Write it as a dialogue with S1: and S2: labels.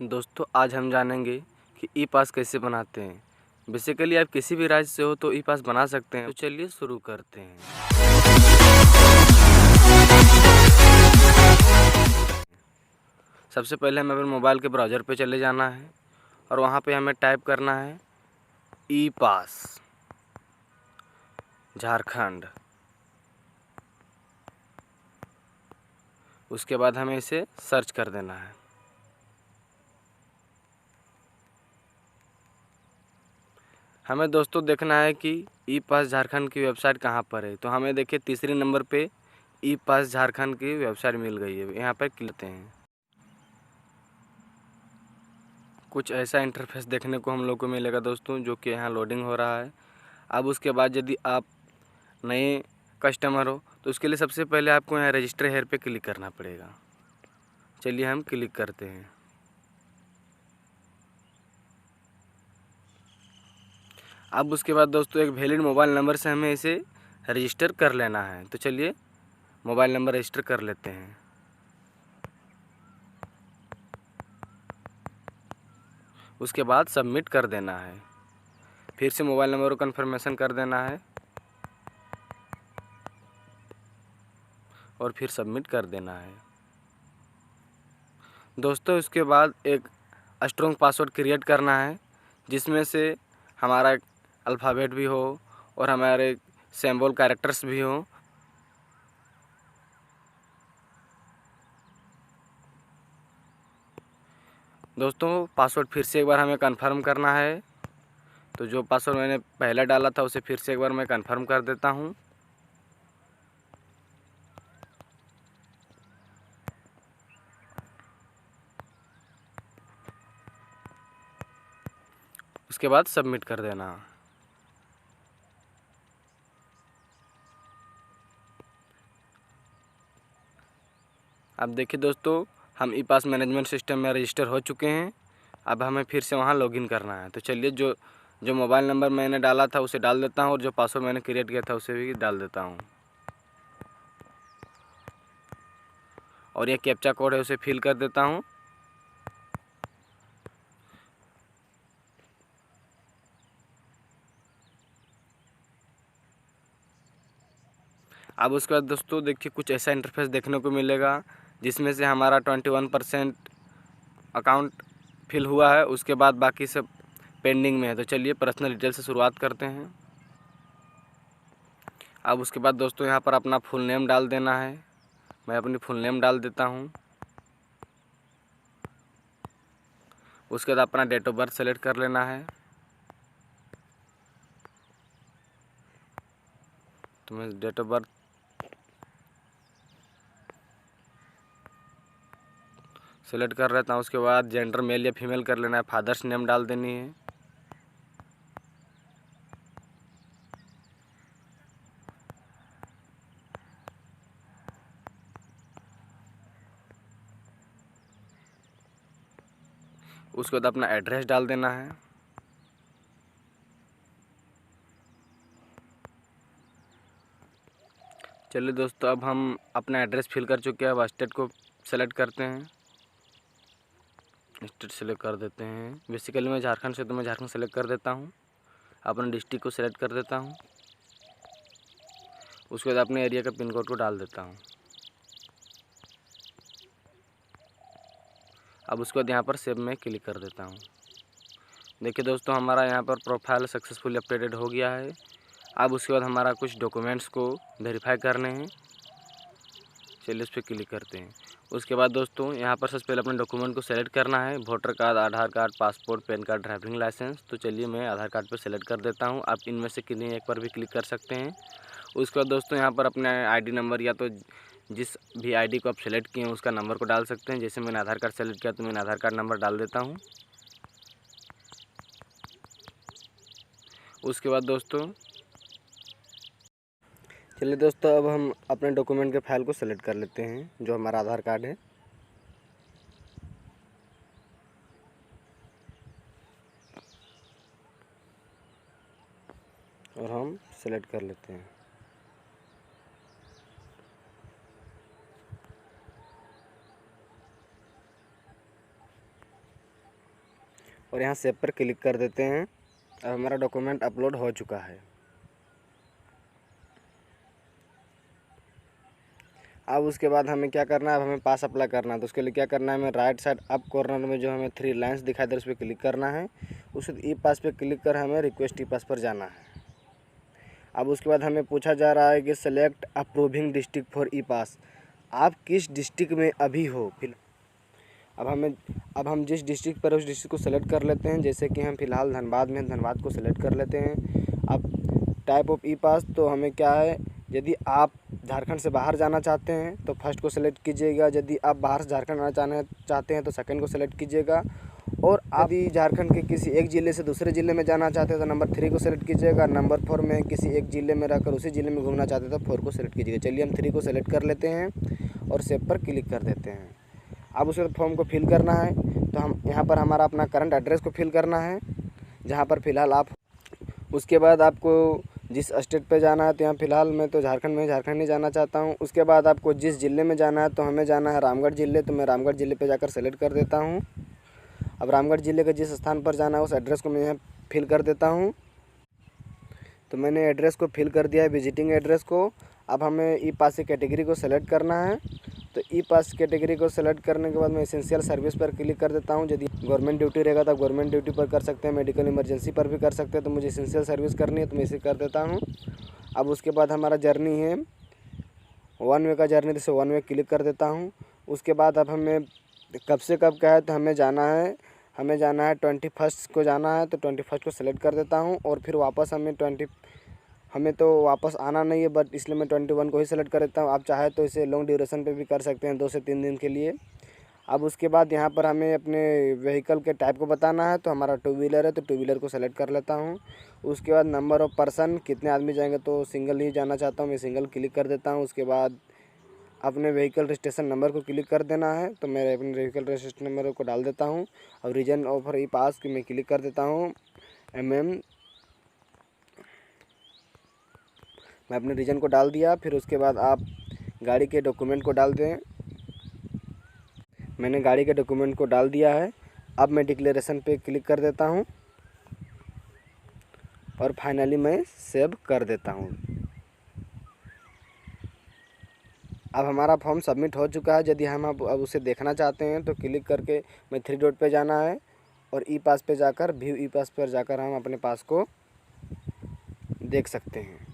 S1: दोस्तों आज हम जानेंगे कि ई पास कैसे बनाते हैं। बेसिकली आप किसी भी राज्य से हो तो ई पास बना सकते हैं। तो चलिए शुरू करते हैं। सबसे पहले हमें अपने मोबाइल के ब्राउज़र पे चले जाना है और वहाँ पे हमें टाइप करना है ई पास झारखंड। उसके बाद हमें इसे सर्च कर देना है। हमें दोस्तों देखना है कि ई पास झारखंड की वेबसाइट कहाँ पर है। तो हमें देखिए तीसरे नंबर पे ई पास झारखंड की वेबसाइट मिल गई है। यहाँ पर क्लिक करते हैं। कुछ ऐसा इंटरफेस देखने को हम लोग को मिलेगा दोस्तों, जो कि यहाँ लोडिंग हो रहा है। अब उसके बाद यदि आप नए कस्टमर हो तो उसके लिए सबसे पहले आपको यहाँ रजिस्टर हेयर पे क्लिक करना पड़ेगा। चलिए हम क्लिक करते हैं। अब उसके बाद दोस्तों एक वैलिड मोबाइल नंबर से हमें इसे रजिस्टर कर लेना है। तो चलिए मोबाइल नंबर रजिस्टर कर लेते हैं। उसके बाद सबमिट कर देना है। फिर से मोबाइल नंबर को कन्फर्मेशन कर देना है और फिर सबमिट कर देना है। दोस्तों उसके बाद एक स्ट्रॉन्ग पासवर्ड क्रिएट करना है, जिसमें से हमारा अल्फ़ाबेट भी हो और हमारे सिंबल कैरेक्टर्स भी हो। दोस्तों पासवर्ड फिर से एक बार हमें कंफर्म करना है। तो जो पासवर्ड मैंने पहले डाला था उसे फिर से एक बार मैं कंफर्म कर देता हूँ। उसके बाद सबमिट कर देना। अब देखिए दोस्तों हम ई पास मैनेजमेंट सिस्टम में रजिस्टर हो चुके हैं। अब हमें फिर से वहाँ लॉगिन करना है। तो चलिए जो मोबाइल नंबर मैंने डाला था उसे डाल देता हूँ और जो पासवर्ड मैंने क्रिएट किया था उसे भी डाल देता हूँ। और ये कैप्चा कोड है उसे फिल कर देता हूँ। अब उसके बाद दोस्तों देखिए कुछ ऐसा इंटरफेस देखने को मिलेगा, जिसमें से हमारा 21% अकाउंट फिल हुआ है। उसके बाद बाकी सब पेंडिंग में है। तो चलिए पर्सनल डिटेल से शुरुआत करते हैं। अब उसके बाद दोस्तों यहाँ पर अपना फुल नेम डाल देना है। मैं अपनी फुल नेम डाल देता हूँ। उसके बाद अपना डेट ऑफ बर्थ सेलेक्ट कर लेना है। तो मैं डेट ऑफ बर्थ सेलेक्ट कर लेता हूँ। उसके बाद जेंडर मेल या फीमेल कर लेना है। फादर्स नेम डाल देनी है। उसके बाद अपना एड्रेस डाल देना है। चलिए दोस्तों अब हम अपना एड्रेस फिल कर चुके हैं। अब स्टेट को सेलेक्ट करते हैं। स्टेट सेलेक्ट कर देते हैं। बेसिकली मैं झारखंड से, तो मैं झारखंड सेलेक्ट कर देता हूँ। अपने डिस्ट्रिक्ट को सेलेक्ट कर देता हूँ। उसके बाद अपने एरिया का पिन कोड को डाल देता हूँ। अब उसके बाद यहाँ पर सेव में क्लिक कर देता हूँ। देखिए दोस्तों हमारा यहाँ पर प्रोफाइल सक्सेसफुली अपडेटेड हो गया है। अब उसके बाद हमारा कुछ डॉक्यूमेंट्स को वेरीफाई करने हैं। चलिए इस पर क्लिक करते हैं। उसके बाद दोस्तों यहाँ पर सबसे पहले अपने डॉक्यूमेंट को सेलेक्ट करना है। Voter card, Aadhaar card, passport, PAN card, driving licence. तो चलिए मैं आधार कार्ड पर सेलेक्ट कर देता हूँ। आप इनमें से किन्हीं एक पर भी क्लिक कर सकते हैं। उसके बाद दोस्तों यहाँ पर अपना आईडी नंबर या तो जिस भी आईडी को आप सेलेक्ट किए हैं उसका नंबर को डाल सकते हैं। जैसे मैंने आधार कार्ड सेलेक्ट किया तो मैंने आधार कार्ड नंबर डाल देता हूँ। उसके बाद दोस्तों चलिए दोस्तों अब हम अपने डॉक्यूमेंट के फाइल को सेलेक्ट कर लेते हैं, जो हमारा आधार कार्ड है। और हम सेलेक्ट कर लेते हैं। और यहाँ सेव पर क्लिक कर देते हैं। अब हमारा डॉक्यूमेंट अपलोड हो चुका है। अब उसके बाद हमें क्या करना है, अब हमें पास अप्लाई करना है। तो उसके लिए क्या करना है, हमें राइट साइड अप कॉर्नर में जो हमें 3 लाइन्स दिखाई दे रही है उस पर क्लिक करना है। उस ई पास पे क्लिक कर हमें रिक्वेस्ट ई पास पर जाना है। अब उसके बाद हमें पूछा जा रहा है कि सेलेक्ट अप्रूविंग डिस्ट्रिक्ट फॉर ई पास, आप किस डिस्ट्रिक्ट में अभी हो। फिर अब हम जिस डिस्ट्रिक्ट पर उस डिस्ट्रिक्ट को सेलेक्ट कर लेते हैं। जैसे कि हम फ़िलहाल धनबाद में, धनबाद को सेलेक्ट कर लेते हैं। अब टाइप ऑफ ई पास तो हमें क्या है, यदि आप झारखंड से बाहर जाना चाहते हैं तो फर्स्ट को सेलेक्ट कीजिएगा। यदि आप बाहर से झारखंड आना चाहते हैं तो सेकंड को सेलेक्ट कीजिएगा। और आप यदि झारखंड के किसी एक ज़िले से दूसरे ज़िले में जाना चाहते हैं तो नंबर 3 को सेलेक्ट कीजिएगा। नंबर 4 में किसी एक ज़िले में रहकर उसी ज़िले में घूमना चाहते हैं तो 4 को सेलेक्ट कीजिएगा। चलिए हम 3 को सेलेक्ट कर लेते हैं और सेव पर क्लिक कर देते हैं। अब उसके बाद फॉर्म को फिल करना है। तो हम यहाँ पर हमारा अपना करंट एड्रेस को फिल करना है जहाँ पर फ़िलहाल आप। उसके बाद आपको जिस स्टेट पे जाना है, तो यहाँ फ़िलहाल मैं तो झारखंड में, झारखंड नहीं जाना चाहता हूँ। उसके बाद आपको जिस ज़िले में जाना है, तो हमें जाना है रामगढ़ ज़िले। तो मैं रामगढ़ ज़िले पे जाकर सेलेक्ट कर देता हूँ। अब रामगढ़ ज़िले के जिस स्थान पर जाना है उस एड्रेस को मैं यहाँ फिल कर देता हूँ। तो मैंने एड्रेस को फिल कर दिया है, विजिटिंग एड्रेस को। अब हमें ई पास की कैटेगरी को सेलेक्ट करना है। तो ई पास कैटेगरी को सेलेक्ट करने के बाद मैं एसेंशियल सर्विस पर क्लिक कर देता हूँ। यदि गवर्नमेंट ड्यूटी रहेगा तो गवर्नमेंट ड्यूटी पर कर सकते हैं, मेडिकल इमरजेंसी पर भी कर सकते हैं। तो मुझे एसेंशियल सर्विस करनी है तो मैं इसे कर देता हूँ। अब उसके बाद हमारा जर्नी है 1 वे का जर्नी, जैसे 1 वे क्लिक कर देता हूँ। उसके बाद अब हमें कब से कब का है, तो हमें जाना है 21 को जाना है। तो 21 को सेलेक्ट कर देता हूँ। और फिर वापस हमें तो वापस आना नहीं है, बट इसलिए मैं 21 को ही सेलेक्ट कर देता हूँ। आप चाहे तो इसे लॉन्ग ड्यूरेशन पे भी कर सकते हैं, 2 से 3 दिन के लिए। अब उसके बाद यहाँ पर हमें अपने व्हीकल के टाइप को बताना है। तो हमारा 2 व्हीलर है तो 2 व्हीलर को सेलेक्ट कर लेता हूँ। उसके बाद नंबर ऑफ़ पर्सन, कितने आदमी जाएंगे, तो सिंगल ही जाना चाहता हूँ, मैं सिंगल क्लिक कर देता हूँ। उसके बाद अपने व्हीकल रजिस्ट्रेशन नंबर को क्लिक कर देना है। तो मैं अपने व्हीकल रजिस्ट्रेशन नंबर को डाल देता हूँ। और रीजन ऑफ ई पास की मैं क्लिक कर देता हूँ मैं अपने रीजन को डाल दिया। फिर उसके बाद आप गाड़ी के डॉक्यूमेंट को डाल दें। मैंने गाड़ी के डॉक्यूमेंट को डाल दिया है। अब मैं डिक्लेरेशन पे क्लिक कर देता हूँ और फाइनली मैं सेव कर देता हूँ। अब हमारा फॉर्म सबमिट हो चुका है। यदि हम अब उसे देखना चाहते हैं तो क्लिक करके मैं 3 डॉट पे जाना है और ई पास पे जाकर व्यू ई पास पर जाकर हम अपने पास को देख सकते हैं।